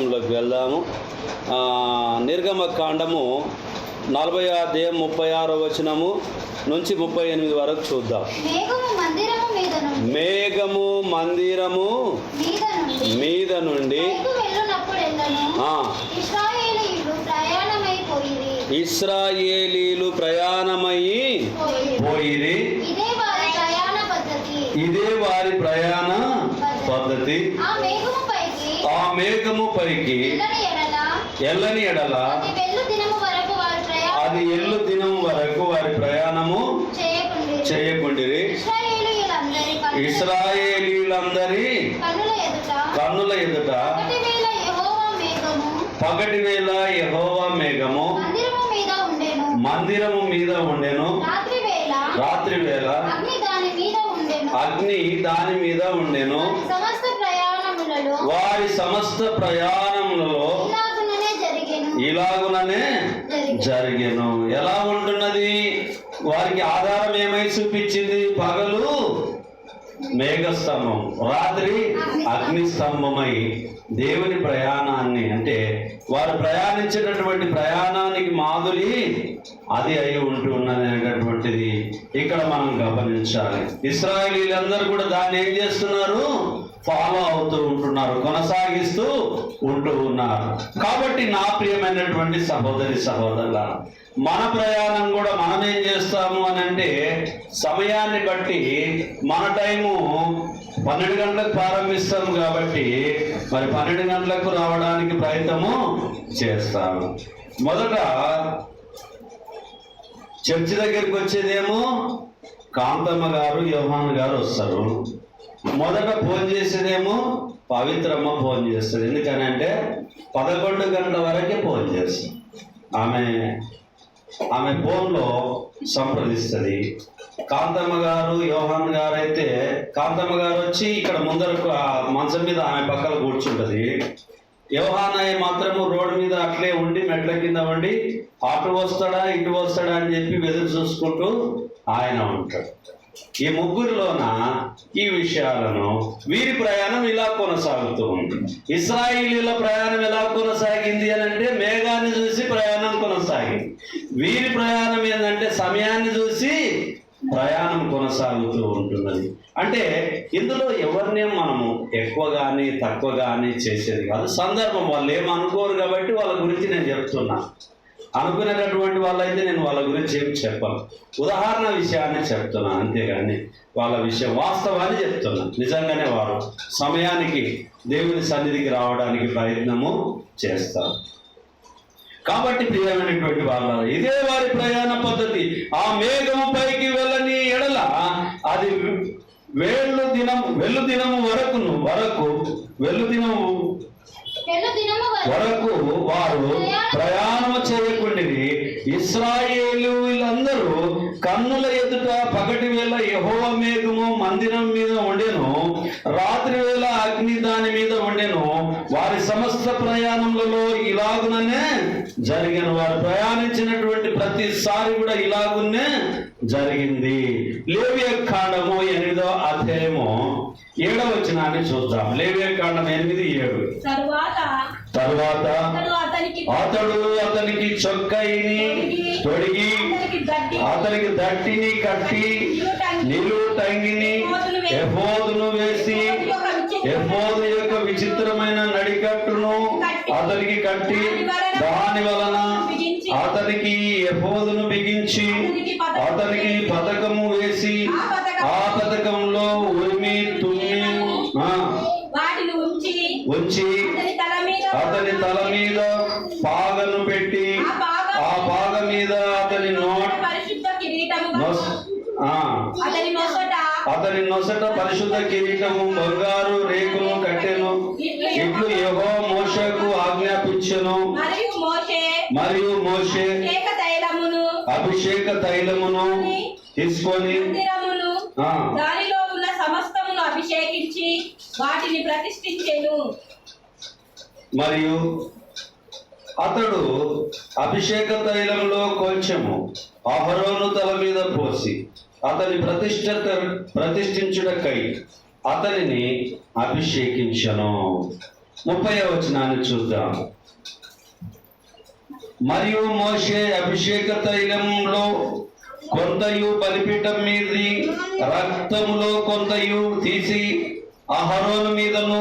లోకి వెళ్దాము. నిర్గమకాండము 40వ అధ్యాయం 36వ వచనము నుంచి 38 వరకు చూద్దాం. మేఘము మందిరము మీద నుండి ఇశ్రాయేలీలు ప్రయాణమయ్యి పోయిరి. ఇదే వారి ప్రయాణ పద్ధతి. ఆ మేఘము పైకి ఎల్లని ఎడల అది ఎల్లు దినం వరకు వారి ప్రయాణము చేయకుండిరి. ఇశ్రాయేలీలందరి కన్నుల ఎదుట పగటి వేళ యెహోవా మేఘము మందిరము మీద ఉండెను. రాత్రి వేళ అగ్ని దాని మీద ఉండెను. వారి సమస్త ప్రయాణములలో ఇలాగుననే జరిగెను. ఎలా ఉంటున్నది? వారికి ఆధారం ఏమై చూపించింది? పగలు మేఘస్తంభం, రాత్రి అగ్నిస్తంభమై దేవుని ప్రయాణాన్ని, అంటే వారు ప్రయాణించేటటువంటి ప్రయాణానికి మాధురి అది అయి ఉంటున్నది అనేటటువంటిది ఇక్కడ మనం గమనించాలి. ఇశ్రాయేలీలందరూ కూడా దాన్ని ఏం చేస్తున్నారు? ఫాలో అవుతూ ఉంటున్నారు, కొనసాగిస్తూ ఉంటూ ఉన్నారు. కాబట్టి నా ప్రియమైనటువంటి సహోదరి సహోదరుల, మన ప్రయాణం కూడా మనం ఏం చేస్తాము అని అంటే, సమయాన్ని బట్టి మన టైము 12 గంటలకు ప్రారంభిస్తాము కాబట్టి మరి 12 గంటలకు రావడానికి ప్రయత్నము చేస్తాము. మొదట చర్చి దగ్గరికి వచ్చేదేమో కాంతమ్మ గారు, యోహాన్ గారు వస్తారు. మొదట ఫోన్ చేసేదేమో పవిత్రమ్మ ఫోన్ చేస్తుంది. ఎందుకనంటే 11 గంటల వరకే ఫోన్ చేస్తుంది. ఆమె ఫోన్లో సంప్రదిస్తుంది. కాంతమ్మ గారు, యోహాన్ గారు అయితే, కాంతమ్మ గారు వచ్చి ఇక్కడ ముందరకు మంచం మీద ఆమె పక్కన కూర్చుంటుంది. యోహాన్ అయ్య మాత్రము రోడ్డు మీద అట్లే ఉండి మెట్ల కింద ఉండి అటు వస్తాడా ఇటు వస్తాడా అని చెప్పి ఎదురు చూసుకుంటూ ఆయన ఉంటాడు. ఈ ముగ్గురిలోన ఈ విషయాలను, వీరి ప్రయాణం ఇలా కొనసాగుతూ ఉంటుంది. ఇశ్రాయేలీల ప్రయాణం ఎలా కొనసాగింది అని అంటే, మేఘాన్ని చూసి ప్రయాణం కొనసాగింది. వీరి ప్రయాణం ఏంటంటే సమయాన్ని చూసి ప్రయాణం కొనసాగుతూ ఉంటున్నది. అంటే ఇందులో ఎవరినే మనము ఎక్కువ కానీ తక్కువ కానీ చేసేది కాదు. సందర్భం, వాళ్ళు ఏమనుకోరు కాబట్టి వాళ్ళ గురించి నేను చెప్తున్నా. అనుకునేటటువంటి వాళ్ళైతే నేను వాళ్ళ గురించి ఏమి చెప్పను, ఉదాహరణ విషయాన్ని చెప్తున్నాను అంతేగాని వాళ్ళ విషయం వాస్తవాన్ని చెప్తున్నా. నిజంగానే వారు సమయానికి దేవుని సన్నిధికి రావడానికి ప్రయత్నము చేస్తారు. కాబట్టి ప్రియమైనటువంటి వాళ్ళ, ఇదే వారి ప్రయాణ పద్ధతి. ఆ మేఘము పైకి వెళ్ళని ఎడల అది వెళ్ళు దినము వరకు వారు ప్రయాణము చేయకుండిరి. ఇశ్రాయేలీయులందరూ కన్నుల ఎదుట పగటి వేళ యెహోవా మేఘము మందిరం మీద ఉండెను. రాత్రి వేళ అగ్ని దాని మీద ఉండెను. వారి సమస్త ప్రయాణములలో ఇలాగుననే జరిగాను. వారు ప్రయాణించినటువంటి ప్రతిసారి కూడా ఇలాగునే జరిగింది. లేవియకాండము 8వ అధ్యాయము 7వ వచనాన్ని చూద్దాం. లేవియకాండం 8:7. తరువాత అతడు అతనికి చొక్కయిని తొడిగి అతనికి దట్టిని కట్టి నిలువుటంగిని ఎఫోదును వేసి ఎఫోదు యొక్క విచిత్రమైన నడికట్టును అతనికి కట్టి దాని వలన అతనికి ఎఫోదును బిగించి అతనికి పతకము వేసి ఆ పతకంలో ఉరిమి తుమ్మి ఉంచి అతని తల మీద పాగను పెట్టి ఆ పాగ మీద అతని నొసట పరిశుద్ధ కిరీటము బంగారు రేకును కట్టెను. ఇట్లు యెహోవా మోషేకు ఆజ్ఞాపించెను. మరియు మోషే అభిషేక తైలమును తీసుకొని దానిలో ఉన్న సమస్తమును అభిషేకించి వాటిని ప్రతిష్ఠించెను. మరియు అతడు అభిషేక తైలంలో కొంచెము అహరోను తల మీద పోసి అతని ప్రతిష్ఠించుటకై అతనిని అభిషేకించను. 30వ వచనాన్ని చూద్దాం. మరియు మోషే అభిషేక తైలంలో కొంతయు బలిపీఠం మీది రక్తములో కొంతయు తీసి అహరోను మీదను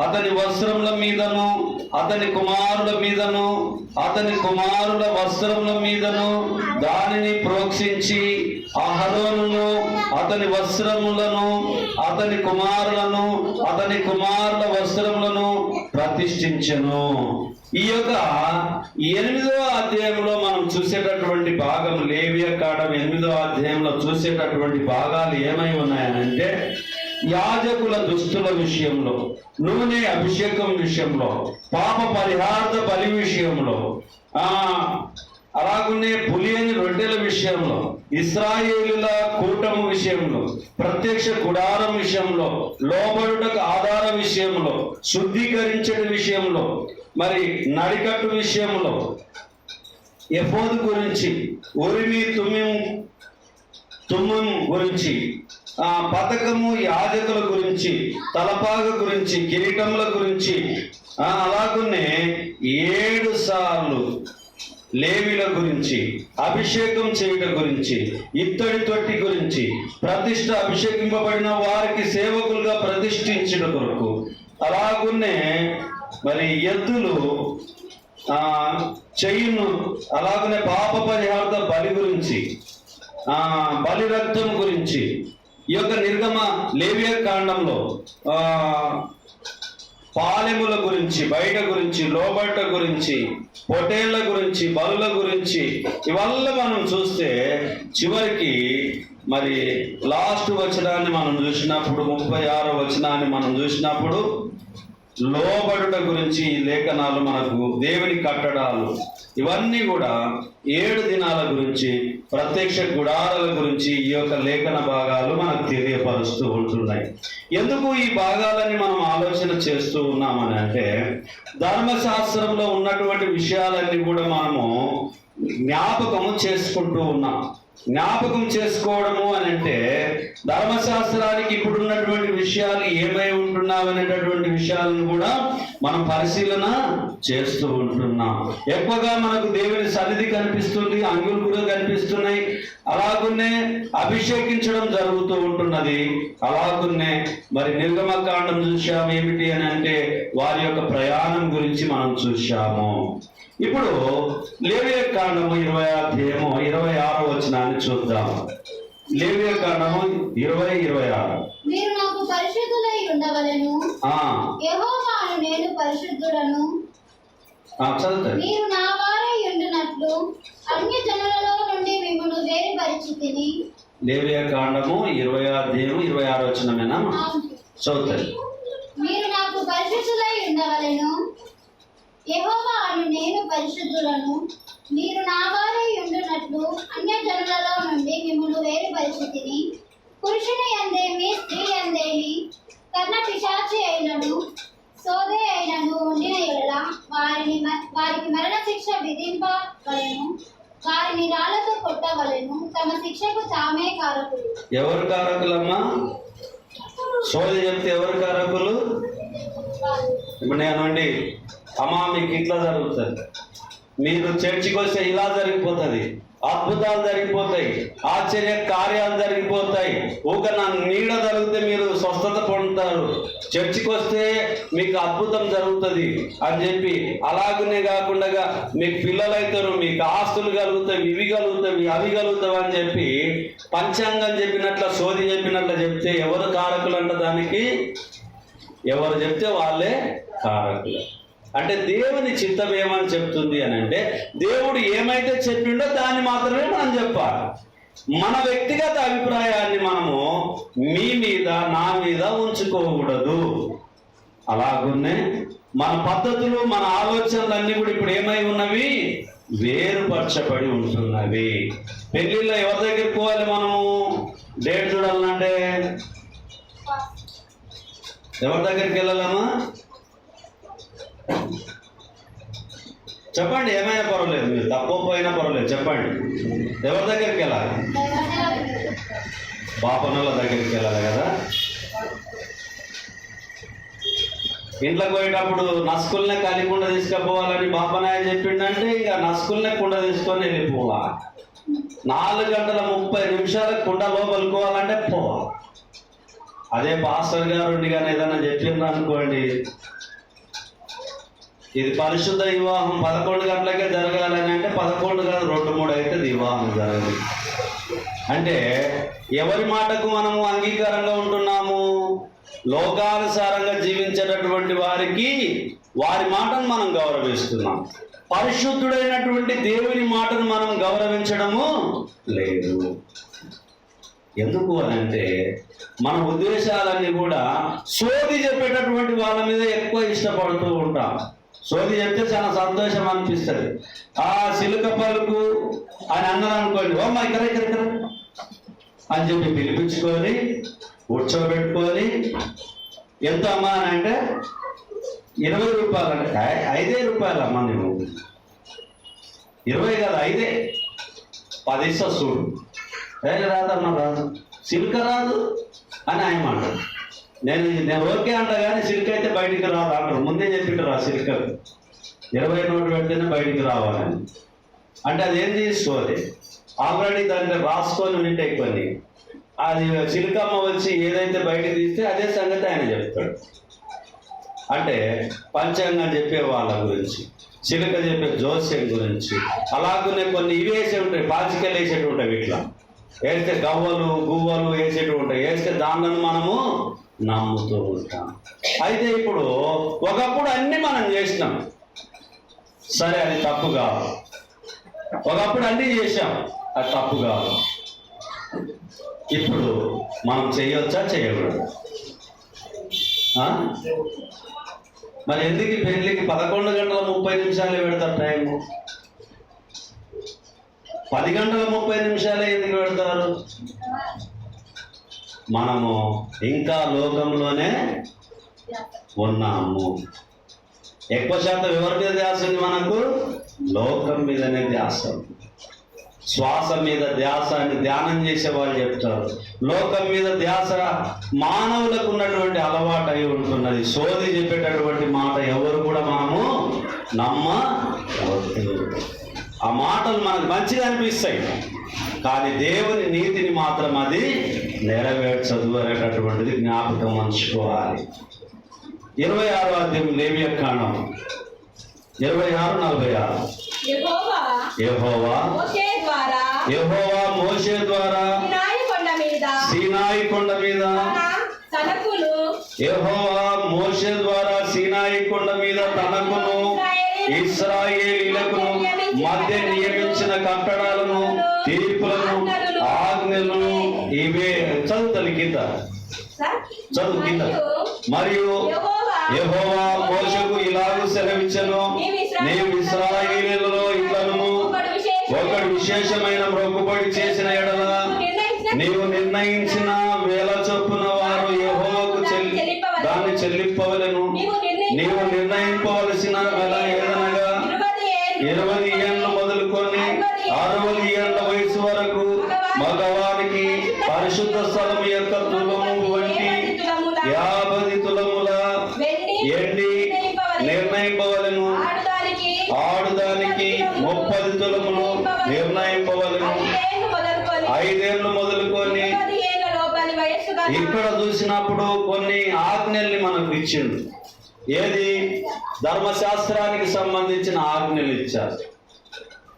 అతని వస్త్రముల మీదను అతని కుమారుల మీదను అతని కుమారుల వస్త్రముల మీదను దానిని ప్రోక్షించి అహరోనును అతని వస్త్రములను అతని కుమారులను అతని కుమారుల వస్త్రములను ప్రతిష్ఠించెను. ఈ యొక్క 8వ అధ్యాయంలో మనం చూసేటటువంటి భాగం, లేవియ కాండం 8వ అధ్యాయంలో చూసేటటువంటి భాగాలు ఏమై ఉన్నాయనంటే, యాజకుల దుస్తుల విషయంలో, నూనె అభిషేకం విషయంలో, పాప పరిహార్థ బలి విషయంలో, అలాగనే పులియని రొట్టెల విషయంలో, ఇశ్రాయేలుల కూటము విషయంలో, ప్రత్యక్ష గుడారం విషయంలో, లోబడుటకు ఆధార విషయంలో, శుద్ధీకరించడం విషయంలో, మరి నడికట్టు విషయంలో, ఎఫోదు గురించి, ఉరిమి తుమ్మం గురించి, పథకము యాజకుల గురించి, తలపాగ గురించి, కిరీటముల గురించి, అలాగనే 7 సార్లు లేవీల గురించి, అభిషేకం చేయడం గురించి, ఇత్తడి తొట్టి గురించి, ప్రతిష్ఠ అభిషేకింపబడిన వారికి సేవకులుగా ప్రతిష్ఠించడం కొరకు, అలాగునే మరి ఎద్దులు చెయ్యును, అలాగనే పాప పరిహార్థ బలి గురించి, బలి రక్తం గురించి, ఈ యొక్క నిర్గమ లేవియ కాండంలో పాలెముల గురించి, బయట గురించి, లోబట్ట గురించి, పొటేళ్ల గురించి, బలుల గురించి, ఇవల్ల మనం చూస్తే చివరికి మరి లాస్ట్ వచనాన్ని మనం చూసినప్పుడు, 36వ వచనాన్ని మనం చూసినప్పుడు లోబడుట గురించి ఈ లేఖనాలు మనకు, దేవుని కట్టడాలు, ఇవన్నీ కూడా 7 దినాల గురించి, ప్రత్యక్ష గుడారాల గురించి ఈ యొక్క లేఖన భాగాలు మనకు తెలియపరుస్తూ ఉంటున్నాయి. ఎందుకు ఈ భాగాలని మనం ఆలోచన చేస్తూ ఉన్నామని అంటే, ధర్మశాస్త్రంలో ఉన్నటువంటి విషయాలన్నీ కూడా మనము జ్ఞాపకము చేసుకుంటూ ఉన్నాం. జ్ఞాపకం చేసుకోవడము అని అంటే, ధర్మశాస్త్రానికి ఇప్పుడున్నటువంటి విషయాలు ఏమై ఉంటున్నావనేటటువంటి విషయాలను కూడా మనం పరిశీలన చేస్తూ ఉంటున్నాం. ఎక్కువగా మనకు దేవుని సన్నిధి కనిపిస్తుంది, అంగులు కూడా కనిపిస్తున్నాయి, అలాగున్నే అభిషేకించడం జరుగుతూ ఉంటున్నది. అలాగున్నే మరి నిర్గమకాండం చూశాము, ఏమిటి అని అంటే వారి యొక్క ప్రయాణం గురించి మనం చూశాము. ఇప్పుడు లేవియ కాండము 20వ అధ్యాయము 26వ వచనాన్ని చూద్దాం. లేవియ కాండము 20:26. మీరు నాకు పరిశుద్ధులై ఉండవలెను, యెహోవాను నేను పరిశుద్ధుడను, చదువుతారు. మీరు నా వారై ఉండునట్లు అన్యజనులలో నుండి మిమ్మును వేరుపరిచితిని. లేవియ కాండము 20వ అధ్యాయము 26వ వచనమేనా? చదువుతారు. మీరు నాకు పరిశుద్ధులై ఉండవలెను, యెహోవాను నేను పరిశుద్ధులను, మీరు నా వారై ఉండునట్లు అన్యజనులలో నుండి మిమ్మును వేరుపరిచితిని. పురుషుని యందేమి స్త్రీ యందేమి కర్ణ పిశాచి అయినను సోదే అయినను ఉండిన యెడల వారికి మరణ శిక్ష విధింపవలెను, వారిని రాళ్లతో కొట్టవలెను, తమ శిక్షకు తామే కారకులు. ఎవరు కారకులమ్మా? సోది చెప్తే ఎవరు కారకులు? ఇప్పుడు నేనండి, అమ్మా మీకు ఇట్లా జరుగుతుంది, మీరు చర్చికి వస్తే ఇలా జరిగిపోతుంది, అద్భుతాలు జరిగిపోతాయి, ఆశ్చర్య కార్యాలు జరిగిపోతాయి, ఊక నా నీడ జరిగితే మీరు స్వస్థత పొందుతారు, చర్చికి వస్తే మీకు అద్భుతం జరుగుతుంది అని చెప్పి, అలాగనే కాకుండా మీకు పిల్లలు అవుతారు, మీకు ఆస్తులు కలుగుతాయి, ఇవి కలుగుతాయి, అవి కలుగుతావు అని చెప్పి పంచాంగం చెప్పినట్ల, సోది చెప్పినట్ల చెప్తే ఎవరు కారకులు అంట? దానికి ఎవరు చెప్తే వాళ్ళే కారకులు. అంటే దేవుని చిత్తం ఏమని చెప్తుంది అని అంటే, దేవుడు ఏమైతే చెప్పిండో దాన్ని మాత్రమే మనం చెప్పాలి. మన వ్యక్తిగత అభిప్రాయాన్ని మనము మీ మీద, నా మీద ఉంచుకోకూడదు. అలాగునే మన పద్ధతులు, మన ఆలోచనలన్నీ కూడా ఇప్పుడు ఏమై ఉన్నవి? వేరుపరచబడి ఉంటున్నవి. పెళ్లిళ్ళలో ఎవరి దగ్గరికి పోవాలి మనము? డేట్ చూడాలంటే ఎవరి దగ్గరికి వెళ్ళాలమ్మా? చెప్పండి, ఏమైనా పర్వాలేదు, మీరు తప్పకపోయినా పర్వాలేదు, చెప్పండి. ఎవరి దగ్గరికి వెళ్ళాలి? బాపనుల దగ్గరికి వెళ్ళాలి కదా. ఇంట్లోకి పోయేటప్పుడు నస్కుల్నే కలికుండ తీసుకుపోవాలని బాపనాయ చెప్పిండంటే ఇక నస్కుల్నే కుండ తీసుకొని వెళ్ళిపోవాలి. 4:30 కుండ లోపలుకోవాలంటే పోవాలి. అదే పాస్టర్ గారు కానీ ఏదైనా చెప్పిండ్రు అనుకోండి, ఇది పరిశుద్ధ వివాహం 11 గంటలకే జరగాలని అంటే 11 కాదు 2-3 అవుతుంది వివాహం జరగదు. అంటే ఎవరి మాటకు మనము అంగీకారంగా ఉంటున్నాము? లోకానుసారంగా జీవించేటటువంటి వారికి వారి మాటను మనం గౌరవిస్తున్నాం. పరిశుద్ధుడైనటువంటి దేవుని మాటను మనం గౌరవించడము లేదు. ఎందుకు అనంటే మన ఉద్దేశాలన్నీ కూడా సోది చెప్పేటటువంటి వాళ్ళ మీద ఎక్కువ ఇష్టపడుతూ ఉంటాం. సోది చెప్తే చాలా సంతోషం అనిపిస్తుంది. ఆ సిలుక పలుకు అని అన్నారు అనుకోండి, ఓ మా ఇక్కడ అని చెప్పి పిలిపించుకొని కూర్చోబెట్టుకొని ఎంత అమ్మా అని అంటే 20 రూపాయలు అంటే 5 రూపాయలు అమ్మా, నేను 20 కాదు 5, 10 ఇస్తా చూడు. రాదమ్మా రాదు, సిల్క రాదు అని ఆయన అంటారు. నేను ఓకే అంట కానీ సిల్క్ అయితే బయటికి రాదు అంటారు. ముందే చెప్పింటారు ఆ సిల్క్ 20 నోటు పెడితేనే బయటికి రావాలని. అంటే అది ఏం తీసుకోవాలి, ఆల్రెడీ దాంట్లో రాసుకొని ఉంటే కొన్ని అది చిలుకమ్మ వచ్చి ఏదైతే బయటకు తీస్తే అదే సంగతి ఆయన చెప్తాడు. అంటే పంచాంగం చెప్పే వాళ్ళ గురించి, చిలుక చెప్పే జోస్యం గురించి, అలాగనే కొన్ని ఇవి వేసే ఉంటాయి, పాచికలు వేసేవి ఉంటాయి. ఇట్లా వేస్తే గవ్వలు గువ్వలు వేసేవి ఉంటాయి. వేస్తే దానిని మనము నమ్ముతూ ఉంటాం. అయితే ఇప్పుడు ఒకప్పుడు అన్ని మనం చేసినాం, సరే అది తప్పు కాదు. ఒకప్పుడు అన్నీ చేశాం, అది తప్పు కాదు. ఇప్పుడు మనం చేయొచ్చా చేయకూడదు? మరి ఎందుకు పెళ్లికి 11:30 పెడతారు టైము? 10:30 ఎందుకు పెడతారు? మనము ఇంకా లోకంలోనే ఉన్నాము. ఎక్కువ శాతం ఎవరి మీద ధ్యాస ఉంది మనకు? లోకం మీదనే ధ్యాస. శ్వాస మీద ధ్యాస అని ధ్యానం చేసే వాళ్ళు చెప్తారు. లోకం మీద ధ్యాస మానవులకు ఉన్నటువంటి అలవాటు అయి ఉంటున్నది. సోది చెప్పేటటువంటి మాట ఎవరు కూడా మనము నమ్మవద్దు. ఆ మాటలు మనకు మంచిగా అనిపిస్తాయి, కానీ దేవుని నీతిని మాత్రం అది నెరవేర్చదు అనేటటువంటిది జ్ఞాపకం ఉంచుకోవాలి. 26వ అధ్యాయం లేవియకాండం 26:46. యెహోవా మోషే ద్వారా సీనాయి కొండ మీద యెహోవా మోషే ద్వారా సీనాయి కొండ మీద తనకును ఇశ్రాయేలీయులకు మధ్య నియమించిన కట్టడాలను, తీర్పులను, ఆజ్ఞలను ఇవే. చదువుతాను కింద, చదువు కింద. మరియు యెహోవా మోషేకు ఇలాగూ సెలవిచ్చెను, నీవు ఇశ్రాయేలీయులలో ఇట్లను ఒకడు విశేషమైన మొక్కుబడి చేసిన ఎడల నీవు నిర్ణయించిన వేల చొప్పున వారు యెహోవాకు దాన్ని చెల్లింపవలెను. నీవు నిర్ణయింపవలసిన వెల ఏదనగా 20 ఏళ్ళు మొదలుకొని 60 ఏళ్ల వయసు వరకు మగవానికి పరిశుద్ధ స్థలం యొక్క తులము వంటి 50 తులముల ఎండి నిర్ణయింపవలెను. ఆడుదానికి 30 తులములు నిర్ణయింపవలెను. 5 ఏళ్ళు మొదలుకొని. ఇక్కడ చూసినప్పుడు కొన్ని ఆజ్ఞల్ని మనకు ఇచ్చిండు. ఏది? ధర్మశాస్త్రానికి సంబంధించిన ఆజ్ఞలు ఇచ్చారు.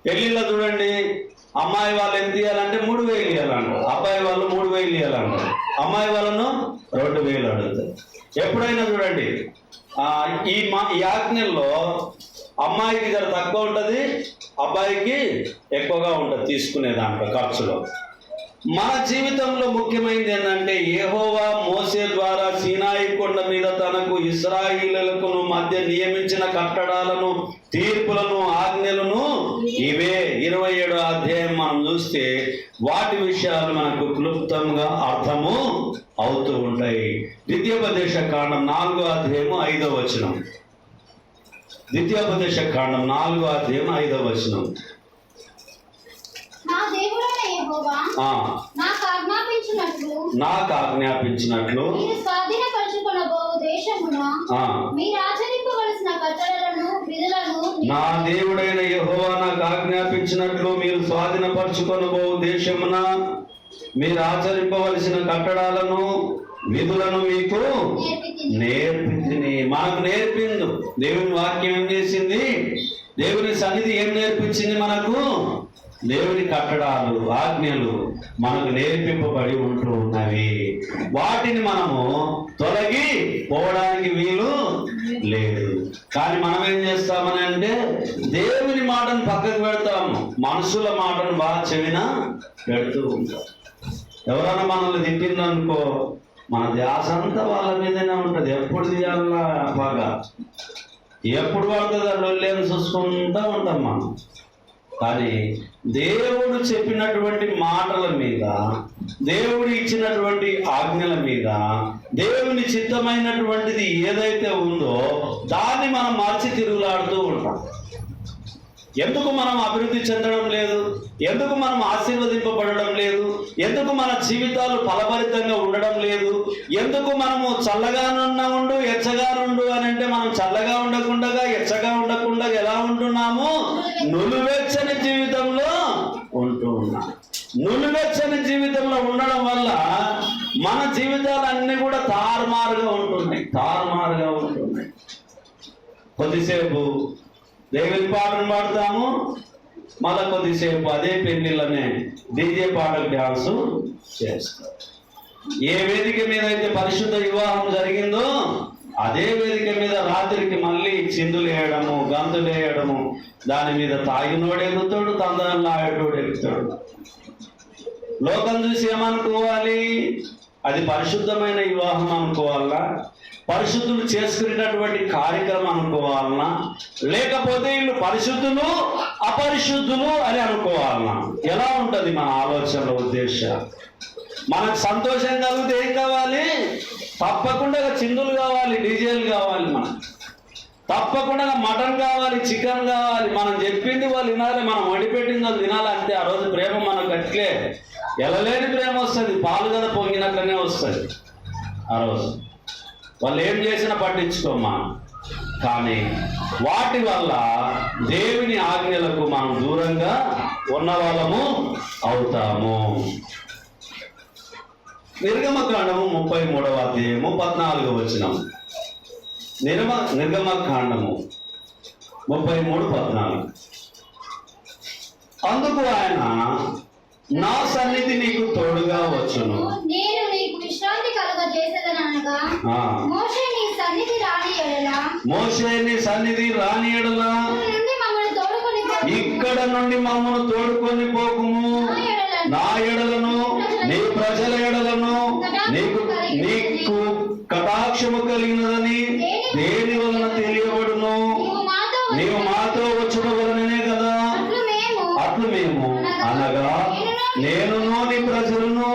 పెళ్లిలో చూడండి, అమ్మాయి వాళ్ళు ఎంత ఇవ్వాలంటే 3,000 ఇవ్వాలంటారు, అబ్బాయి వాళ్ళు 3,000 ఇవ్వాలంటారు, అమ్మాయి వాళ్ళను 2,000 అడుగుతారు. ఎప్పుడైనా చూడండి ఈ ఆజ్ఞల్లో అమ్మాయికి జర తక్కువ ఉంటుంది, అబ్బాయికి ఎక్కువగా ఉంటుంది తీసుకునే దాంట్లో ఖర్చులో. మన జీవితంలో ముఖ్యమైనది ఏంటంటే యెహోవా మోషే ద్వారా సీనాయి కొండ మీద తనకు ఇశ్రాయేలీయులకు మధ్య నియమించిన కట్టడాలను, తీర్పులను, ఆజ్ఞలను ఇవే. 27వ అధ్యాయం మనం చూస్తే వాటి విషయాలు మనకు క్లుప్తంగా అర్థము అవుతూ ఉంటాయి. ద్వితీయోపదేశ కాండం 4వ అధ్యాయం 5వ వచనం. ద్వితీయోపదేశ కాండం 4వ అధ్యాయం 5వ వచనం. నాకు ఆజ్ఞాపించినట్లు దేశమున మీరు ఆచరింపవలసిన కట్టడలను విధులను నా దేవుడైన యెహోవా నాకు ఆజ్ఞాపించినట్లు మీరు స్వాధీనపరచుకొనబో దేశమున మీరు ఆచరింపవలసిన కట్టడాలను విధులను మీకు నేర్పింది. మనకు నేర్పింది దేవుని వాక్యం. ఏం చేసింది? దేవుని సన్నిధి ఏం నేర్పించింది మనకు? దేవుని కట్టడాలు, ఆజ్ఞలు మనకు నేర్పింపబడి ఉంటూ ఉన్నవి. వాటిని మనము తొలగి పోవడానికి వీలు లేదు. కానీ మనం ఏం చేస్తామని అంటే దేవుని మాటను పక్కకు పెడతాము, మనుషుల మాటను బాగా చెవిన పెడుతూ ఉంటాం. ఎవరైనా మనల్ని తిట్టిందనుకో మన ధ్యాస అంతా వాళ్ళ మీదనే ఉంటుంది. ఎప్పుడు తీయాలా బాగా, ఎప్పుడు పడుతుంది లొల్లేని చూసుకుంటూ ఉంటాం మనం. కానీ దేవుడు చెప్పినటువంటి మాటల మీద, దేవుడు ఇచ్చినటువంటి ఆజ్ఞల మీద, దేవుని చిత్తమైనటువంటిది ఏదైతే ఉందో దాన్ని మనం మార్చి తిరుగులాడుతూ ఉంటాం. ఎందుకు మనం అభివృద్ధి చెందడం లేదు? ఎందుకు మనం ఆశీర్వదింపబడడం లేదు? ఎందుకు మన జీవితాలు ఫలభరితంగా ఉండడం లేదు? ఎందుకు మనము చల్లగానుండు ఎచ్చగానుండు అని అంటే మనం చల్లగా ఉండకుండా ఎచ్చగా ఉండకుండా ఎలా ఉంటున్నాము? నులువెచ్చని జీవితంలో ఉంటూ ఉన్నాం. నులువెచ్చని జీవితంలో ఉండడం వల్ల మన జీవితాలన్నీ కూడా తారుమారుగా ఉంటున్నాయి. కొద్దిసేపు దేవుని పాటను పాడతాము, మళ్ళా కొద్దిసేపు అదే పెళ్లిళ్ళనే డీజే పాటకు డ్యాన్స్ చేస్తాం. ఏ వేదిక మీద అయితే పరిశుద్ధ వివాహం జరిగిందో అదే వేదిక మీద రాత్రికి మళ్ళీ చిందులు వేయడము, గంతులు వేయడము, దాని మీద తాగినోడు ఎగుతాడు, తందనలు ఆడేటోడు ఎక్కుతాడు. లోకం చూసి ఏమనుకోవాలి? అది పరిశుద్ధమైన వివాహం అనుకోవాలా? పరిశుద్ధులు చేసుకునేటటువంటి కార్యక్రమం అనుకోవాలన్నా? లేకపోతే వీళ్ళు పరిశుద్ధులు అపరిశుద్ధులు అని అనుకోవాలన్నా? ఎలా ఉంటుంది మన ఆలోచనల ఉద్దేశం? మనకు సంతోషం కలిగితే ఏం కావాలి? తప్పకుండా చిందులు కావాలి, డీజేలు కావాలి, మనకు తప్పకుండా మటన్ కావాలి, చికెన్ కావాలి. మనం చెప్పింది వాళ్ళు వినాలి, మనం వండిపెట్టింది వాళ్ళు తినాలి. అంతే. ఆ రోజు ప్రేమ మనకు అట్లే ఎలలేని ప్రేమ వస్తుంది, పాలు కదా పొంగినట్లనే వస్తుంది. ఆ రోజు వాళ్ళు ఏం చేసినా పట్టించుకోమా. కానీ వాటి వల్ల దేవుని ఆజ్ఞలకు మనం దూరంగా ఉన్న వాళ్ళము అవుతాము. నిర్గమకాండము 33వ అధ్యాయము 14వ వచనం. నిర్గమకాండము 33:14. అందుకు ఆయన, నా సన్నిధి నీకు తోడుగా వచ్చును, నేను నీకు విశ్రాంతి కలుగజేసేదనగా మోషే నీ సన్నిధి రాని ఎడల ఇక్కడ నుండి మమ్మల్ని తోడుకొని పోకుము. నా ఎడలను, నీ ప్రజల ఎడలను నీకు కటాక్షము కలిగినదని దేని వలన తెలియబడును? నీవు మాతో వచ్చుట వలననే కదా. అట్లు మేము అనగా నేనును నీ ప్రజలను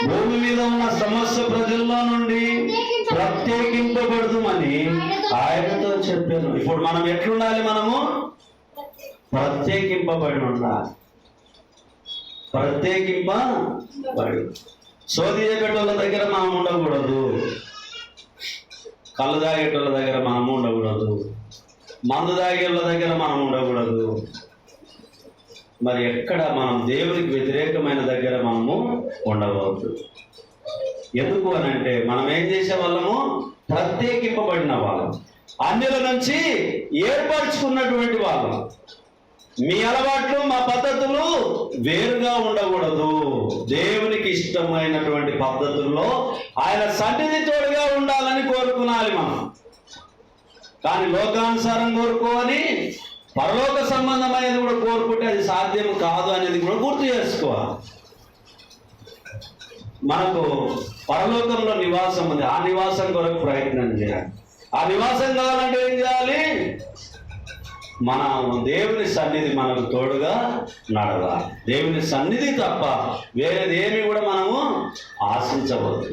భూమి మీద ఉన్న సమస్త ప్రజల్లో నుండి ప్రత్యేకింపబడుదుమని ఆయనతో చెప్పాను. ఇప్పుడు మనం ఎట్లుండాలి? మనము ప్రత్యేకింపబడి ఉండాలి. ప్రత్యేకింపబడి. సోది చేపేటోళ్ళ దగ్గర మనం ఉండకూడదు, కళ్ళు తాగేటోళ్ళ దగ్గర మనం ఉండకూడదు, మందు తాగేళ్ళ దగ్గర మనం ఉండకూడదు. మరి ఎక్కడ మనం దేవునికి వ్యతిరేకమైన దగ్గర మనము ఉండవద్దు. ఎందుకు అని అంటే మనం ఏం చేసే వాళ్ళము? ప్రత్యేకింపబడిన వాళ్ళం, అన్యుల నుంచి ఏర్పరచుకున్నటువంటి వాళ్ళం. మీ అలవాట్లు, మా పద్ధతులు వేరుగా ఉండకూడదు. దేవునికి ఇష్టమైనటువంటి పద్ధతుల్లో ఆయన సన్నిధి తోడుగా ఉండాలని కోరుకునాలి మనం. కానీ లోకానుసారం కోరుకోవాలి, పరలోక సంబంధమైనది కూడా కోరుకుంటే అది సాధ్యం కాదు అనేది కూడా గుర్తు చేసుకోవాలి. మనకు పరలోకంలో నివాసం ఉంది, ఆ నివాసం కొరకు ప్రయత్నం చేయాలి. ఆ నివాసం కావాలంటే ఏం చేయాలి? మన దేవుని సన్నిధి మనకు తోడుగా నడవాలి. దేవుని సన్నిధి తప్ప వేరేదేమి కూడా మనము ఆశించవద్దు.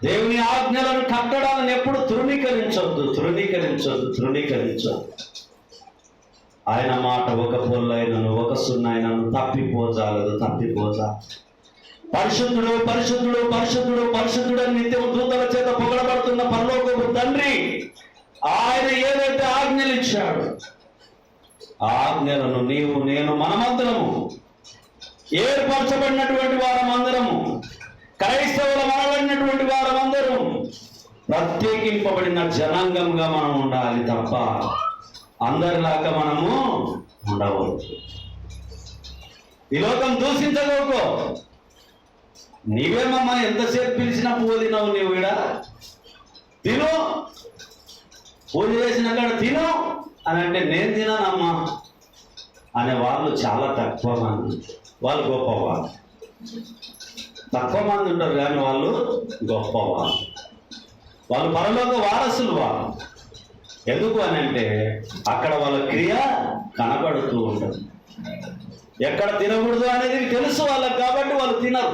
దేవుని ఆజ్ఞలను, కట్టడాలను ఎప్పుడు తృణీకరించొద్దు. ఆయన మాట ఒక పొల్లైనను ఒక సున్నైనను తప్పిపోజాలదు. పరిశుద్ధుడు పరిశుద్ధుడు పరిశుద్ధుడు పరిశుద్ధుడు అని నిత్యం దూతల చేత పొగడబడుతున్న పరలోకపు తండ్రి ఆయన ఏదైతే ఆజ్ఞలు ఇచ్చాడు, ఆ ఆజ్ఞలను నీవు నేను మనమందరము, ఏర్పరచబడినటువంటి వారమందరము, క్రైస్తవుల మనబడినటువంటి వారమందరం ప్రత్యేకింపబడిన జనాంగంగా మనం ఉండాలి తప్ప అందరిలాగా మనము ఉండవచ్చు. ఈ లోకం దూషించగోకో. నీవేమమ్మా ఎంతసేపు పిలిచినా పువ్వు తినవు, నీవు ఈడ తిను, పూజ చేసిన కాడ తిను అని అంటే నేను తినానమ్మా అనే వాళ్ళు చాలా తక్కువ మంది. వాళ్ళు గొప్పవాళ్ళు. తక్కువ మంది ఉంటారు కానీ వాళ్ళు గొప్పవాళ్ళు. వాళ్ళు పరలోక వారసులు. వాళ్ళు ఎందుకు అని అంటే అక్కడ వాళ్ళ క్రియ కనబడుతూ ఉంటుంది. ఎక్కడ తినకూడదు అనేది తెలుసు వాళ్ళకి, కాబట్టి వాళ్ళు తినరు.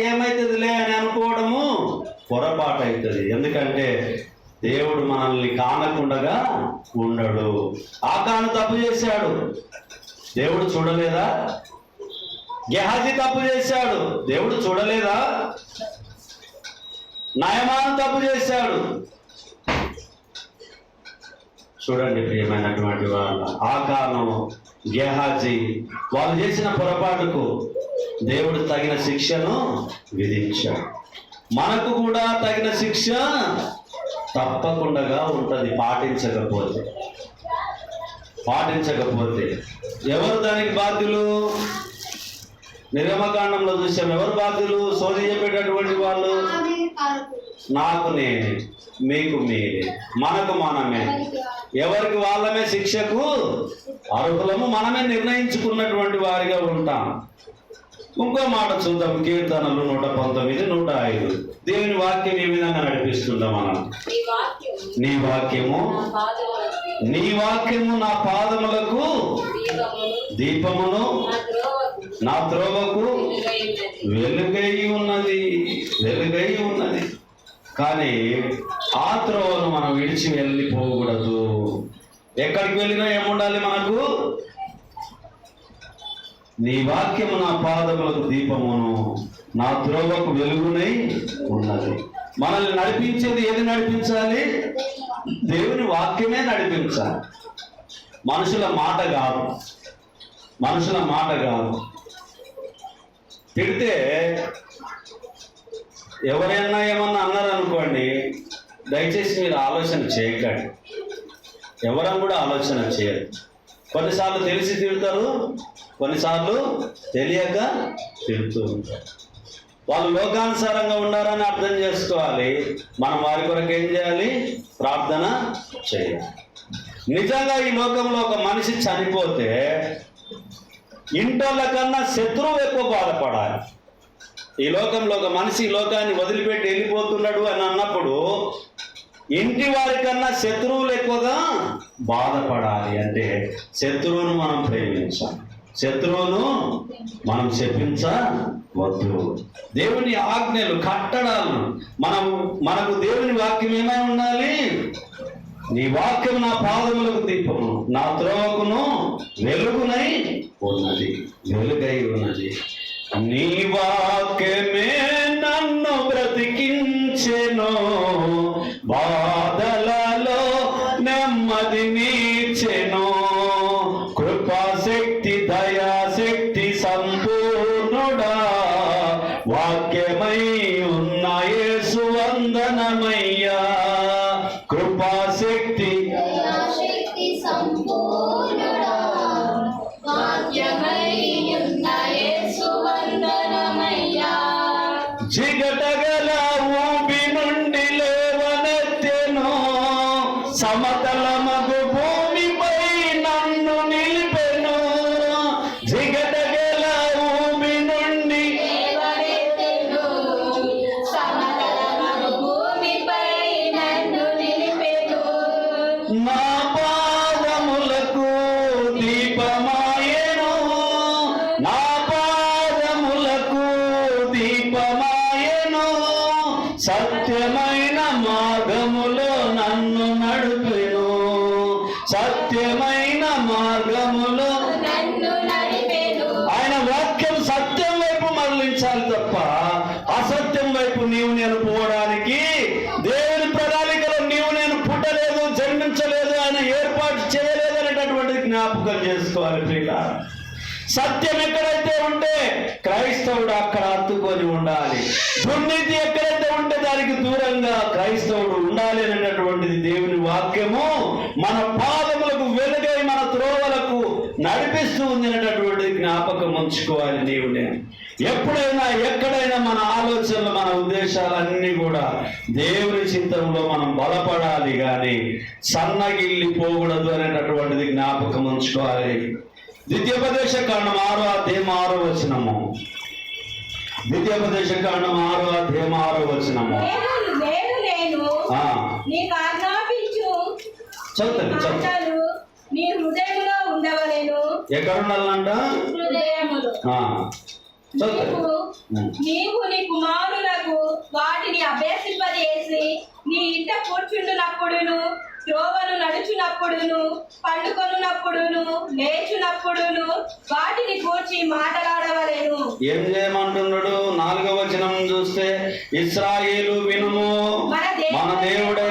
ఏమైతుందిలే అని అనుకోవడము పొరపాటు అవుతుంది. ఎందుకంటే దేవుడు మనల్ని కానకుండగా ఉండడు. ఆకాను తప్పు చేశాడు, దేవుడు చూడలేదా? గెహాజీ తప్పు చేశాడు, దేవుడు చూడలేదా? నయమాను తప్పు చేశాడు. చూడండి ప్రియమైనటువంటి వాళ్ళ, ఆకాను గెహాజీ వాళ్ళు చేసిన పొరపాటుకు దేవుడు తగిన శిక్షను విధించాడు. మనకు కూడా తగిన శిక్ష తప్పకుండా ఉంటుంది. పాటించకపోతే ఎవరు దానికి బాధ్యులు? నిర్గమకాండంలో చూసాం. ఎవరు బాధ్యులు? సోది చెప్పేటటువంటి వాళ్ళు. నాకు నేనే, మీకు మీరే, మనకు మనమే, ఎవరికి వాళ్ళమే శిక్షకు అర్హులము. మనమే నిర్ణయించుకున్నటువంటి వారిగా ఉంటాం. ఇంకో మాట చూద్దాం. కీర్తనలు 119, 105. దేవుని వాక్యం ఏ విధంగా నడిపిస్తుందా మనం? నీ వాక్యము నా పాదములకు దీపమును నా త్రోవకు వెలుగై ఉన్నది. కానీ ఆ త్రోవను మనం విడిచి వెళ్ళిపోకూడదు. ఎక్కడికి వెళ్ళినా ఏముండాలి మనకు? నీ వాక్యము నా పాదములకు దీపమును నా త్రోవకు వెలుగునై ఉన్నది. మనల్ని నడిపించేది ఏది నడిపించాలి? దేవుని వాక్యమే నడిపించాలి. మనుషుల మాట కాదు. తిడితే ఎవరైనా ఏమన్నా అన్నారనుకోండి, దయచేసి మీరు ఆలోచన చేయకండి. ఎవరం కూడా ఆలోచన చేయరు. కొన్నిసార్లు తెలిసి తిడతారు, కొన్నిసార్లు తెలియక తిడుతూ ఉంటారు. వాళ్ళు లోకానుసారంగా ఉండాలని అర్థం చేసుకోవాలి. మనం వారి కొరకు ఏం చేయాలి? ప్రార్థన చేయాలి. నిజంగా ఈ లోకంలో ఒక మనిషి చనిపోతే ఇంటోళ్ళ కన్నా శత్రువు ఎక్కువ బాధపడాలి. ఈ లోకంలో ఒక మనిషి ఈ లోకాన్ని వదిలిపెట్టి వెళ్ళిపోతున్నాడు అని అన్నప్పుడు ఇంటి వారి కన్నా శత్రువులు ఎక్కువగా బాధపడాలి. అంటే శత్రువును మనం ప్రేమించాలి, శత్రువును మనం శపించవద్దు. దేవుని ఆజ్ఞలు, కట్టడాలను మనకు దేవుని వాక్యం ఏమై ఉండాలి? నీ వాక్యం నా పాదములకు దీపము, నా త్రోవకును వెలుగై ఉన్నది. నీ వాక్యమే నన్ను బ్రతికించెను, బాధలలో నెమ్మదినిచ్చెను. కృపాశక్తి దయాశక్తి సంపూర్ణుడా, వాక్యమై ఉన్న యేసు వందనమయ్యా. కృపాశక్తి దయాశక్తి సంపూర్ణుడా, వాక్యమై ఉన్న యేసు వందనమయ్యా. జిగటగల ఊబి నుండి లేవనెత్తెను, సమతలమగు భూమిపై నన్ను నిలిపెను. జిగటగల ఊబి నుండి లేవనెత్తెను, సమతలమగు భూమిపై నన్ను నిలిపెను. నా పాదములకు దీపమాయెను, నా పాదములకు దీపమాయెను. సత్యమైన మార్గములో నన్ను నడుపెను, సత్యమైన మార్గములో నన్ను నడిపెను. ఆయన వాక్యం సత్యం వైపు మరలించాలి. జ్ఞాపకం చేసుకోవాలి ప్రియుల. సత్యం ఎక్కడైతే ఉంటే క్రైస్తవుడు అక్కడ హత్తుకొని ఉండాలి. దుర్నీతి ఎక్కడైతే ఉంటే దానికి దూరంగా క్రైస్తవుడు ఉండాలి అనేటటువంటిది దేవుని వాక్యము మన పాదములకు వెలుగై మన త్రోవలకు నడిపిస్తూ ఉంది అనేటటువంటిది జ్ఞాపకం ఉంచుకోవాలి. దేవుడే ఎప్పుడైనా ఎక్కడైనా మన ఆలోచనలు మన ఉద్దేశాలన్నీ కూడా దేవుని చిత్తంలో మనం బలపడాలి, కానీ సన్నగిల్లిపోకూడదు అనేటటువంటిది జ్ఞాపకం ఉంచుకోవాలి. ద్వితీయోపదేశ కాండం 6వ అధ్యాయం 6వ వచనము. ద్వితీయోపదేశ కాండం 6వ అధ్యాయం 6వ వచనము. నేను నీకు ఆజ్ఞాపించు చదువుతుంది. నీ హృదయంలో ఉండవలెను. ఎక్కడ ఉండాలంట? హృదయములో. నీవు నీ కుమారులకు వాటిని అభ్యసింపజేసి నీ ఇంట కూర్చుండునప్పుడును, త్రోవను నడుచునప్పుడును, పండుకొనున్నప్పుడును, లేచునప్పుడును వాటిని కూర్చి మాట్లాడవలెను. ఏం చేయమంటున్నాడు? 4వ వచనం చూస్తే, ఇశ్రాయేలు వినుము, మన దేవుడైన